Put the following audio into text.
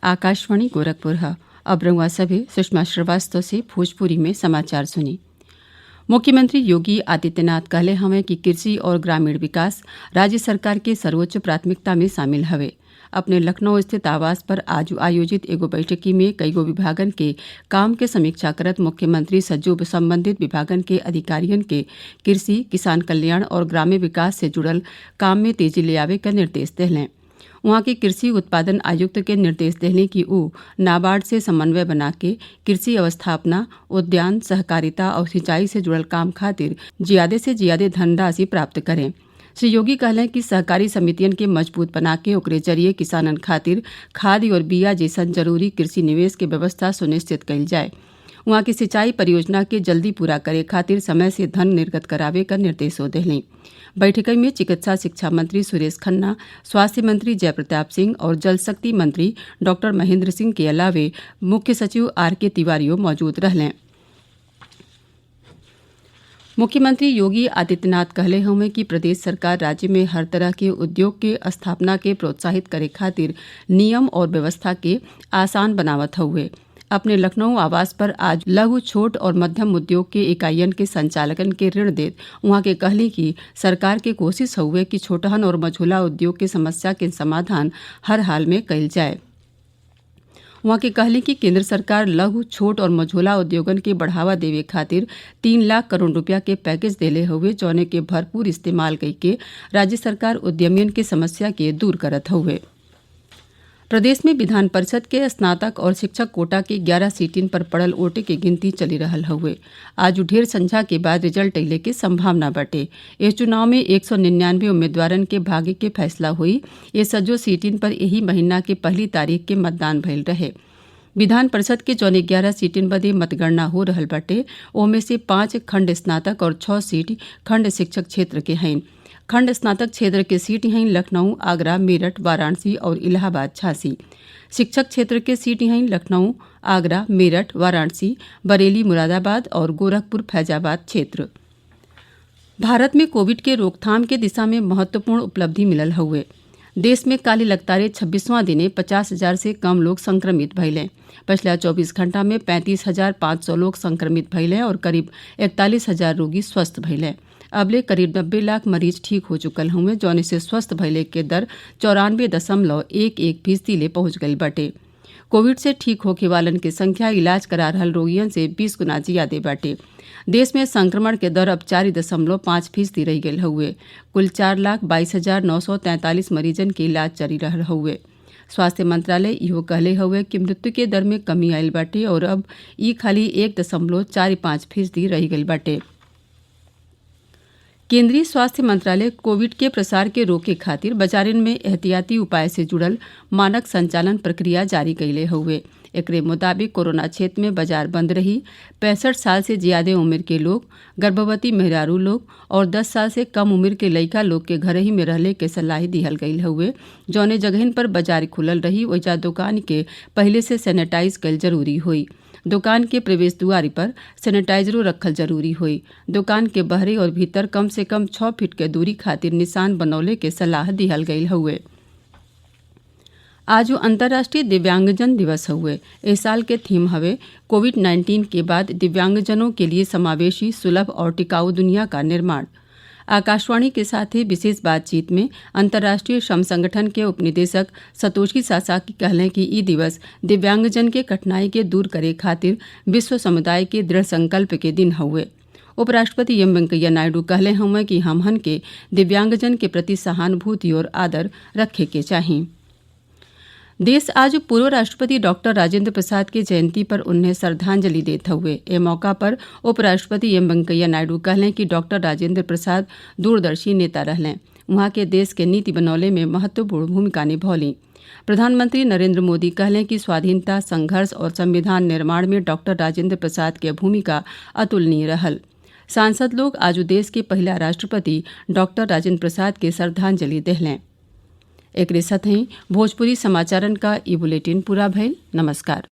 आकाशवाणी गोरखपुर है। अब रंगवा सभे सुषमा श्रीवास्तव से भोजपुरी में समाचार सुनी। मुख्यमंत्री योगी आदित्यनाथ कहले हमें कि कृषि और ग्रामीण विकास राज्य सरकार के सर्वोच्च प्राथमिकता में शामिल हवे। अपने लखनऊ स्थित आवास पर आज आयोजित एगो बैठकी में कईगो विभागन के काम के समीक्षा करत मुख्यमंत्री सज्जो संबंधित विभागन के अधिकारियन के कृषि, किसान कल्याण और ग्राम्य विकास से जुड़ल काम में तेजी ले आवे का निर्देश दिलें। वहां के कृषि उत्पादन आयुक्त के निर्देश देने की नाबार्ड से समन्वय बना के कृषि अवस्थापना, उद्यान, सहकारिता और सिंचाई से जुड़ल काम खातिर ज्यादा से ज्यादा धनराशि प्राप्त करें। श्री योगी कहलें कि सहकारी समितियन के मजबूत बना के ओकरे जरिए किसानन खातिर खाद और बिया जैसन जरूरी कृषि निवेश के व्यवस्था सुनिश्चित कईल जाए। वहां की सिंचाई परियोजना के जल्दी पूरा करे खातिर समय से धन निर्गत करावे का निर्देशो देलें। बैठक में चिकित्सा शिक्षा मंत्री सुरेश खन्ना, स्वास्थ्य मंत्री जयप्रताप सिंह और जल शक्ति मंत्री डॉक्टर महेंद्र सिंह के अलावे मुख्य सचिव आर.के. तिवारियों मौजूद रहलें। मुख्यमंत्री योगी आदित्यनाथ कहले हमें कि प्रदेश सरकार राज्य में हर तरह के उद्योग के स्थापना के प्रोत्साहित करे खातिर नियम और व्यवस्था के आसान बनावत हुए। अपने लखनऊ आवास पर आज लघु, छोट और मध्यम उद्योग के इकाइयन के संचालकन के ऋण देत वहां के कहली कि सरकार के कोशिश हुए कि छोटहन और मझोला उद्योग के समस्या के समाधान हर हाल में कईल जाए। वहां के कहली कि केंद्र सरकार लघु, छोट और मझोला उद्योगन के बढ़ावा देवे खातिर 3 लाख करोड़ रुपया के पैकेज देले हुए, जौने के भरपूर इस्तेमाल करके राज्य सरकार उद्यमियन के समस्या के दूर करत हुए। प्रदेश में विधान परिषद के स्नातक और शिक्षक कोटा के 11 सीटिन पर पड़ल वोटे की गिनती चली रहल हुए। आज ढेर संझा के बाद रिजल्ट अइले के संभावना बटे। इस चुनाव में 199 उम्मीदवारन के भाग्य के फैसला हुई। ये सजो सीटिन पर यही महीना के 1 तारीख के मतदान भइल रहे। विधान परिषद के जौन 11 सीटिन बदे मतगणना हो रहल बाटे, ओमे से 5 खंड स्नातक और 6 सीट खंड शिक्षक क्षेत्र के हैं। खंड स्नातक क्षेत्र के सीट हैं लखनऊ, आगरा, मेरठ, वाराणसी और इलाहाबाद, झांसी। शिक्षक क्षेत्र के सीट हैं लखनऊ, आगरा, मेरठ, वाराणसी, बरेली, मुरादाबाद और गोरखपुर, फैजाबाद क्षेत्र। भारत में कोविड के रोकथाम के दिशा में महत्वपूर्ण उपलब्धि मिलल हुए। देश में काली लगातार 26वां दिने 50,000 से कम लोग संक्रमित भइले। पिछला 24 घंटा में 35,500 लोग संक्रमित भइले और करीब 41,000 रोगी स्वस्थ भइले। अबले करीब 90 लाख मरीज ठीक हो चुकल हुए, जौन से स्वस्थ भइले के दर 94.11% ले पहुंच गई बाटे। कोविड से ठीक होके वालन की संख्या इलाज करा रहल रोगियन से 20 गुना ज्यादा बाटे। देश में संक्रमण के दर अब 4.5% रह गई हुए। कुल 4,22,943 मरीजन के इलाज जारी रहल हुए। स्वास्थ्य मंत्रालय इहो कहले हुए कि मृत्यु के दर में कमी आयल बाटे और अब ई खाली 1.45% रह गई बाटे। केंद्रीय स्वास्थ्य मंत्रालय कोविड के प्रसार के रोके खातिर बाजारन में एहतियाती उपाय से जुड़ल मानक संचालन प्रक्रिया जारी कैले हुए। एकरे मुताबिक कोरोना क्षेत्र में बाजार बंद रही। 65 साल से ज्यादा उम्र के लोग, गर्भवती मेहरारू लोग और 10 साल से कम उम्र के लइका लोग के घर ही में रहले के सलाह दिहल गई हुए। जौने जगहन पर बाजार खुलल रही वैजा दुकान के पहले से सैनिटाइज कईल जरूरी हुई। दुकान के प्रवेश द्वार पर सैनिटाइजरो रखल जरूरी हुई। दुकान के बहरे और भीतर कम से कम 6 फीट के दूरी खातिर निशान बनौले के सलाह दिहल गई हुए। आज अंतर्राष्ट्रीय दिव्यांगजन दिवस हुए। इस साल के थीम हवे कोविड-19 के बाद दिव्यांगजनों के लिए समावेशी, सुलभ और टिकाऊ दुनिया का निर्माण। आकाशवाणी के साथ ही विशेष बातचीत में अंतर्राष्ट्रीय श्रम संगठन के उपनिदेशक सतोशी सासाकी कहलें कि ई दिवस दिव्यांगजन के कठिनाई के दूर करे खातिर विश्व समुदाय के दृढ़ संकल्प के दिन हुए। उपराष्ट्रपति एम वेंकैया नायडू कहले हुए कि हमहन के दिव्यांगजन के प्रति सहानुभूति और आदर रखे के चाहिए। देश आज पूर्व राष्ट्रपति डॉक्टर राजेंद्र प्रसाद की जयंती पर उन्हें श्रद्धांजलि देते हुए ए मौका पर उपराष्ट्रपति एम वेंकैया नायडू कहलें कि डॉक्टर राजेंद्र प्रसाद दूरदर्शी नेता रहलें। वहां के देश के नीति बनौले में महत्वपूर्ण भूमिका निभौली। प्रधानमंत्री नरेंद्र मोदी कहलें कि स्वाधीनता संघर्ष और संविधान निर्माण में डॉक्टर राजेंद्र प्रसाद की भूमिका अतुलनीय रहल। सांसद लोग आज देश के पहला राष्ट्रपति डॉक्टर राजेंद्र प्रसाद के श्रद्धांजलि देहलें। एकरे साथ ही भोजपुरी समाचारन का ई बुलेटिन पूरा भइल। नमस्कार।